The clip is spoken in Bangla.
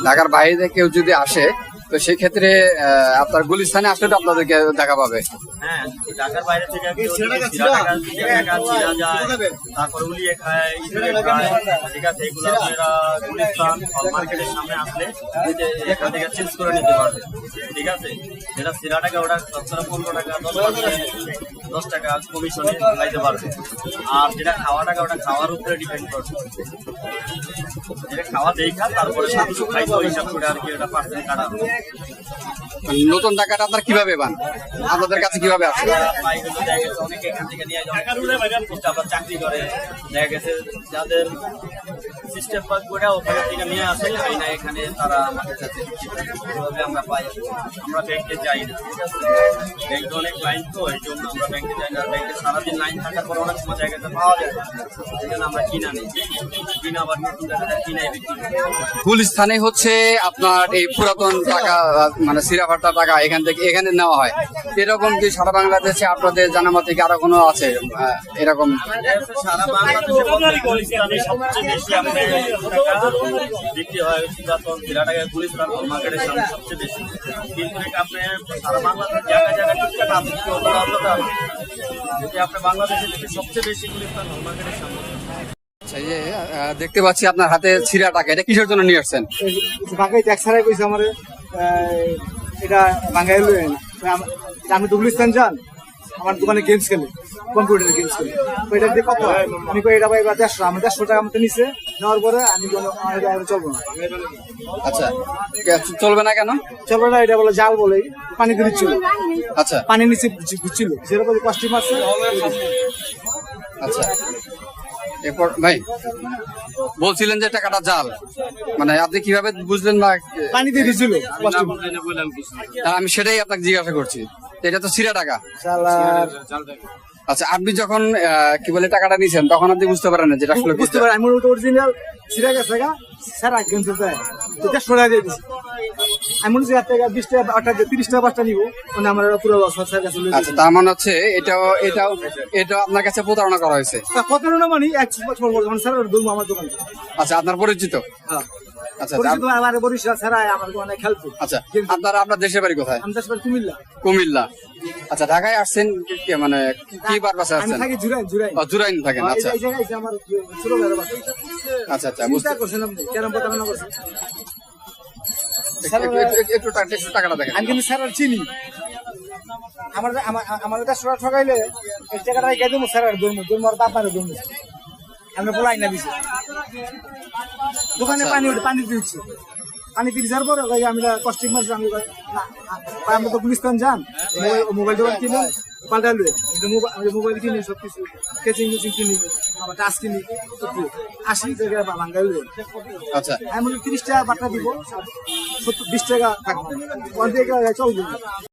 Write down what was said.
ঢাকার বাইরে কেউ যদি আসে তো সেই ক্ষেত্রে আপনার গুলিস্তানে আসলে তো আপনাদেরকে দেখা পাবে। হ্যাঁ, ঢাকার বাইরে থেকে কেউ যদি চিরা টাকা চিরা যায়, তারপরে উলিয়ে খায়, ইঁদুরে খায়, ঠিক আছে, এগুলো আপনারা গুলিস্তান হল মার্কেটের সামনে আসলে এখান থেকে চেঞ্জ করে নিতে পারবে। ঠিক আছে, যেটা চিরা টাকা ওটা 15 টাকা 10 টাকা কমিশনে খাইতে পারবে। আর যেটা খাওয়া টাকা ওটা খাওয়ার উপরে ডিপেন্ড করবে। যেটা খাওয়া দেখা তারপরে সাথে খাইতে হিসাব করে আর কি ওটা পার্সেন্ট কাটা হবে। নতুন টাকাটা আপনার কিভাবে পান, আপনাদের কাছে কিভাবে আসে? অনেকে এখান থেকে নিয়ে যায়, আবার চাকরি করে, দেখা গেছে যাদের সিস্টেম পাস করে ওখানে থেকে নিয়ে আসে, না এখানে তারা আমাদের কাছে এভাবে আমরা পাই। আমরা ব্যাংকে যাই না, ব্যাংকে অনেক লাইন, তো এই জন্য আমরা ব্যাংকে যাই না। ব্যাংকে সারাদিন লাইন থাকার পর অনেক সময় জায়গাতে পাওয়া যায় না, এই জন্য আমরা কিনা নিই, কিনা আবার নতুন টাকাটা কিনাই বিক্রি করি। গুলিস্তানে হচ্ছে আপনার এই পুরাতন টাকা মানে সিরাভাট্টা টাকা এখান থেকে এখানে নেওয়া হয়। এরকম কি সারা বাংলাদেশে আপনাদের জানা মতে কি আরো কোনো আছে এরকম? সারা বাংলাদেশে সবচেয়ে বেশি আমাদের টাকা বিক্রি হয় পুরাতন সিরা টাকা গুলিস্তান হল মার্কেটের সামনে সবচেয়ে বেশি। কিন্তু এটা আপনি সারা বাংলাদেশ জায়গায় জায়গায় ঠিকঠাক আপনি কি আলাদা যদি আপনি বাংলাদেশে সবচেয়ে বেশি গুলিস্তান হল মার্কেটের সামনে। আচ্ছা, এই যে দেখতে পাচ্ছি আপনার হাতে ছিঁড়া টাকা, এটা কিসের জন্য নিয়ে আসছেন? বাংলায় ট্যাক্স ছাড়াই কইছে আমার এটা বাঙালি লই না। আমি তো গুলিস্তান যান, আমার দোকানে গেমস খেলে, কম্পিউটার গেমস খেলে। তো এটা দিয়ে কত হয়? আমি কই এটা ভাই 150, আমি 150 টাকা মতো নিছে, নেওয়ার পরে আমি চলবো না। আচ্ছা, চলবে না কেন? চলবো না, এটা বলে জাল বলে পানি দিয়ে দিচ্ছিল। আচ্ছা পানি নিচে ঘুরছিল, যেরকম কষ্টি মারছে। আচ্ছা, এরপর ভাই বলছিলেন যে টাকাটা জাল, মানে আপনি কিভাবে বুঝলেন? না পানি দিয়ে দিচ্ছিল, আমি সেটাই আপনাকে জিজ্ঞাসা করছি। এটা তো ছিঁড়া টাকা। আচ্ছা, আপনি যখন কি বলে টাকাটা নিয়েছেন তখন আপনি বুঝতে পারেন না যেটা আসলে বুঝতে পারেন? আমি অরিজিনাল ছিঁড়া গেছে গা, সারা কিন্তু এটা সরা দিয়ে দিচ্ছি। আমি মনে হচ্ছে 20 টাকা 30 টাকা 5টা নিবো, মানে আমার পুরো সরকার কাছে। আচ্ছা, তার মানে হচ্ছে এটাও আপনার কাছে প্রতারণা করা হয়েছে? কত না মানে 1 বছর মানে স্যার দুলমো আমার দোকানে। আচ্ছা, আপনার পরিচিত? হ্যাঁ, আচ্ছা আমার বরিশাল ছাড়া আমার দোকানে খেলতো। আচ্ছা, আপনার দেশের বাড়ি কোথায়? আমি দেশের বাড়ি কুমিল্লা। কুমিল্লা। আচ্ছা, ঢাকায় আসছেন মানে কি পারপাসে আমি আসছেন? থাকি জুরাইন থাকেন। আচ্ছা এই জায়গায় আমার ছোট ভাইয়ের বাসা। আচ্ছা আচ্ছা, বুঝতে পারছেন আপনি কেন প্রতারণা করছেন? একটু টাকাটা দেখেন। আমি কিন্তু স্যার চিনি, আমার এটা সোনা ঠকাইলে এই টাকাটা রেখে দেবো স্যার, ধর্ম আর বাপারে ধর্ম আমরা বলাই না দিছি। দোকানে পানি দিচ্ছি, পানি দিয়ে যাওয়ার পরে আমি কষ্টিক মাছ আমি তো গুলিস্তান যান, মোবাইল দোকান কিনে পাল্টা লুয়ে মোবাইল কিনি, সবকিছু কেচিং মেচিং কিনি, আবার টাচ কিনি, 80 টাকা বাঙ্গাই লুয়ে। আচ্ছা, আমি 30 টাকা বাটা দিব, 20 টাকা থাকবে, চলবে।